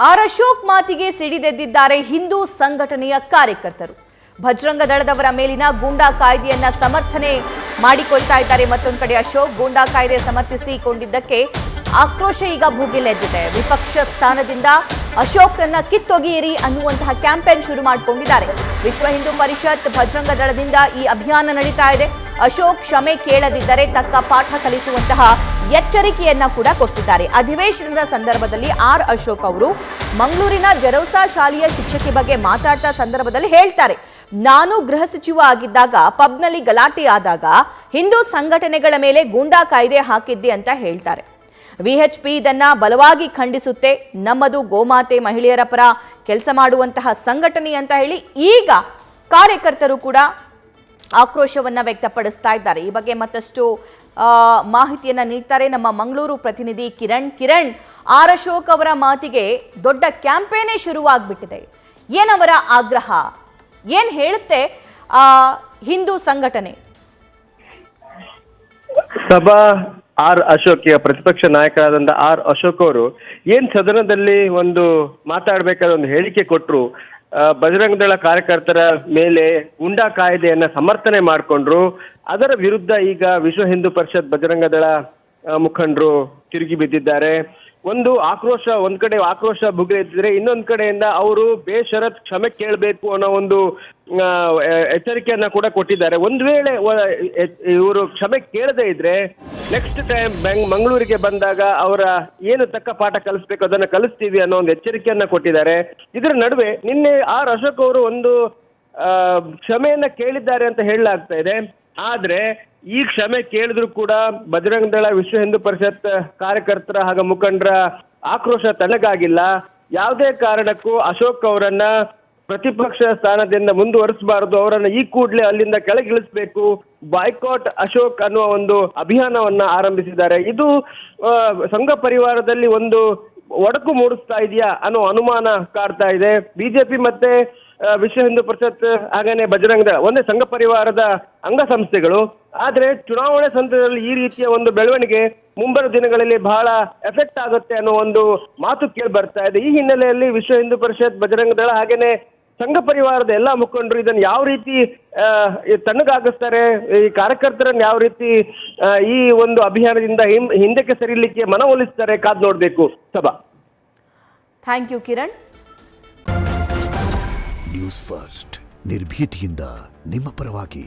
R Ashok ಮಾತಿಗೆ ಸಿಡಿದೆದ್ದಿದ್ದಾರೆ ಹಿಂದೂ ಸಂಘಟನೆಯ ಕಾರ್ಯಕರ್ತರು. ಭಜರಂಗ ದಳದವರ ಮೇಲಿನ ಗೂಂಡಾ ಕಾಯ್ದೆಯನ್ನ ಸಮರ್ಥನೆ ಮಾಡಿಕೊಳ್ತಾ ಇದ್ದಾರೆ. ಮತ್ತೊಂದು ಕಡೆ ಅಶೋಕ್ ಗೂಂಡಾ ಕಾಯ್ದೆ ಸಮರ್ಥಿಸಿಕೊಂಡಿದ್ದಕ್ಕೆ ಆಕ್ರೋಶ ಈಗ ಭುಗಿಲೆದ್ದಿದೆ. ವಿಪಕ್ಷ ಸ್ಥಾನದಿಂದ ಅಶೋಕ್ರನ್ನ ಕಿತ್ತೊಗೆಯಿರಿ ಅನ್ನುವಂತಹ ಕ್ಯಾಂಪೇನ್ ಶುರು ಮಾಡಿಕೊಂಡಿದ್ದಾರೆ. ವಿಶ್ವ ಹಿಂದೂ ಪರಿಷತ್ ಭಜರಂಗ ದಳದಿಂದ ಈ ಅಭಿಯಾನ ನಡೀತಾ ಇದೆ. ಅಶೋಕ್ ಕ್ಷಮೆ ಕೇಳದಿದ್ದರೆ ತಕ್ಕ ಪಾಠ ಕಲಿಸುವಂತಹ ಎಚ್ಚರಿಕೆಯನ್ನ ಕೂಡ ಕೊಟ್ಟಿದ್ದಾರೆ. ಅಧಿವೇಶನದ ಸಂದರ್ಭದಲ್ಲಿ ಆರ್ ಅಶೋಕ್ ಅವರು ಮಂಗಳೂರಿನ ಜರೌಸಾ ಶಾಲೆಯ ಶಿಕ್ಷಕಿ ಬಗ್ಗೆ ಮಾತಾಡ್ತಾ ಸಂದರ್ಭದಲ್ಲಿ ಹೇಳ್ತಾರೆ, ನಾನು ಗೃಹ ಸಚಿವ ಆಗಿದ್ದಾಗ ಪಬ್ನಲ್ಲಿ ಗಲಾಟೆ ಆದಾಗ ಹಿಂದೂ ಸಂಘಟನೆಗಳ ಮೇಲೆ ಗೂಂಡಾ ಕಾಯ್ದೆ ಹಾಕಿದ್ದೆ ಅಂತ ಹೇಳ್ತಾರೆ. ವಿಎಚ್ಪಿ ಇದನ್ನ ಬಲವಾಗಿ ಖಂಡಿಸುತ್ತೆ. ನಮ್ಮದು ಗೋಮಾತೆ ಮಹಿಳೆಯರ ಪರ ಕೆಲಸ ಮಾಡುವಂತಹ ಸಂಘಟನೆ ಅಂತ ಹೇಳಿ ಈಗ ಕಾರ್ಯಕರ್ತರು ಕೂಡ ಆಕ್ರೋಶವನ್ನ ವ್ಯಕ್ತಪಡಿಸ್ತಾ ಇದ್ದಾರೆ. ಈ ಬಗ್ಗೆ ಮತ್ತಷ್ಟು ಮಾಹಿತಿಯನ್ನ ನೀಡ್ತಾರೆ ನಮ್ಮ ಮಂಗಳೂರು ಪ್ರತಿನಿಧಿ ಕಿರಣ್. ಆರ್ ಅಶೋಕ್ ಅವರ ಮಾತಿಗೆ ದೊಡ್ಡ ಕ್ಯಾಂಪೇನೇ ಶುರುವಾಗ್ಬಿಟ್ಟಿದೆ. ಏನವರ ಆಗ್ರಹ, ಏನ್ ಹೇಳುತ್ತೆ ಹಿಂದೂ ಸಂಘಟನೆ? ಸಭಾ ಆರ್ ಅಶೋಕ್, ಪ್ರತಿಪಕ್ಷ ನಾಯಕರಾದಂತ ಆರ್ ಅಶೋಕ್ ಅವರು ಏನ್ ಸದನದಲ್ಲಿ ಒಂದು ಮಾತಾಡ್ಬೇಕಾದ ಒಂದು ಹೇಳಿಕೆ ಕೊಟ್ಟರು. ಬಜರಂಗ ದಳ ಕಾರ್ಯಕರ್ತರ ಮೇಲೆ ಗೂಂಡಾ ಕಾಯ್ದೆಯನ್ನ ಸಮರ್ಥನೆ ಮಾಡಿಕೊಂಡ್ರು. ಅದರ ವಿರುದ್ಧ ಈಗ ವಿಶ್ವ ಹಿಂದೂ ಪರಿಷತ್ ಬಜರಂಗ ದಳ ಮುಖಂಡರು ತಿರುಗಿ ಬಿದ್ದಿದ್ದಾರೆ. ಒಂದ್ ಕಡೆ ಆಕ್ರೋಶ ಭುಗಿಲೆದ್ದಿದ್ರೆ, ಇನ್ನೊಂದ್ ಕಡೆಯಿಂದ ಅವರು ಬೇಷರತ್ ಕ್ಷಮೆ ಕೇಳಬೇಕು ಅನ್ನೋ ಒಂದು ಎಚ್ಚರಿಕೆಯನ್ನ ಕೂಡ ಕೊಟ್ಟಿದ್ದಾರೆ. ಒಂದ್ ವೇಳೆ ಇವರು ಕ್ಷಮೆ ಕೇಳದೇ ಇದ್ರೆ ನೆಕ್ಸ್ಟ್ ಟೈಮ್ ಮಂಗಳೂರಿಗೆ ಬಂದಾಗ ಅವರ ಏನು ತಕ್ಕ ಪಾಠ ಕಲಿಸ್ಬೇಕು ಅದನ್ನ ಕಲಿಸ್ತೀವಿ ಅನ್ನೋ ಒಂದು ಎಚ್ಚರಿಕೆಯನ್ನ ಕೊಟ್ಟಿದ್ದಾರೆ. ಇದರ ನಡುವೆ ನಿನ್ನೆ ಆರ್ ಅಶೋಕ್ ಅವರು ಒಂದು ಕ್ಷಮೆಯನ್ನ ಕೇಳಿದ್ದಾರೆ ಅಂತ ಹೇಳಲಾಗ್ತಾ ಇದೆ. ಆದ್ರೆ ಈ ಕ್ಷಮೆ ಕೇಳಿದ್ರು ಕೂಡ ಬಜರಂಗ ದಳ ವಿಶ್ವ ಹಿಂದೂ ಪರಿಷತ್ ಕಾರ್ಯಕರ್ತರ ಹಾಗೂ ಮುಖಂಡರ ಆಕ್ರೋಶ ತಣ್ಣಗಾಗಿಲ್ಲ. ಯಾವುದೇ ಕಾರಣಕ್ಕೂ ಅಶೋಕ್ ಅವರನ್ನ ಪ್ರತಿಪಕ್ಷ ಸ್ಥಾನದಿಂದ ಮುಂದುವರಿಸಬಾರದು, ಅವರನ್ನ ಈ ಕೂಡಲೇ ಅಲ್ಲಿಂದ ಕೆಳಗಿಳಿಸಬೇಕು, ಬಾಯ್ಕಾಟ್ ಅಶೋಕ್ ಅನ್ನುವ ಒಂದು ಅಭಿಯಾನವನ್ನ ಆರಂಭಿಸಿದ್ದಾರೆ. ಇದು ಸಂಘ ಪರಿವಾರದಲ್ಲಿ ಒಂದು ಒಡಕು ಮೂಡಿಸ್ತಾ ಇದೆಯಾ ಅನ್ನೋ ಅನುಮಾನ ಕಾಡ್ತಾ ಇದೆ. ಬಿಜೆಪಿ ಮತ್ತೆ ವಿಶ್ವ ಹಿಂದೂ ಪರಿಷತ್ ಹಾಗೇನೆ ಬಜರಂಗ ದಳ ಒಂದೇ ಸಂಘ ಪರಿವಾರದ ಅಂಗಸಂಸ್ಥೆಗಳು. ಆದ್ರೆ ಚುನಾವಣೆ ಸಂದರ್ಭದಲ್ಲಿ ಈ ರೀತಿಯ ಒಂದು ಬೆಳವಣಿಗೆ ಮುಂಬರುವ ದಿನಗಳಲ್ಲಿ ಬಹಳ ಎಫೆಕ್ಟ್ ಆಗುತ್ತೆ ಅನ್ನೋ ಒಂದು ಮಾತು ಕೇಳಿ ಬರ್ತಾ ಇದೆ. ಈ ಹಿನ್ನೆಲೆಯಲ್ಲಿ ವಿಶ್ವ ಹಿಂದೂ ಪರಿಷತ್ ಬಜರಂಗ ದಳ ಹಾಗೇನೆ ಸಂಘ ಪರಿವಾರದ ಎಲ್ಲಾ ಮುಖಂಡರು ಇದನ್ನು ಯಾವ ರೀತಿ ತಣ್ಣಗಾಗಿಸ್ತಾರೆ, ಈ ಕಾರ್ಯಕರ್ತರನ್ನು ಯಾವ ರೀತಿ ಈ ಒಂದು ಅಭಿಯಾನದಿಂದ ಹಿಂದಕ್ಕೆ ಸರಿಲಿಕ್ಕೆ ಮನವೊಲಿಸ್ತಾರೆ, ಕಾದ್ ನೋಡ್ಬೇಕು. ಸಭಾ. Thank you Kiran. News first ನಿರ್ಭೀತಿಯಿಂದ ನಿಮ್ಮ ಪರವಾಗಿ.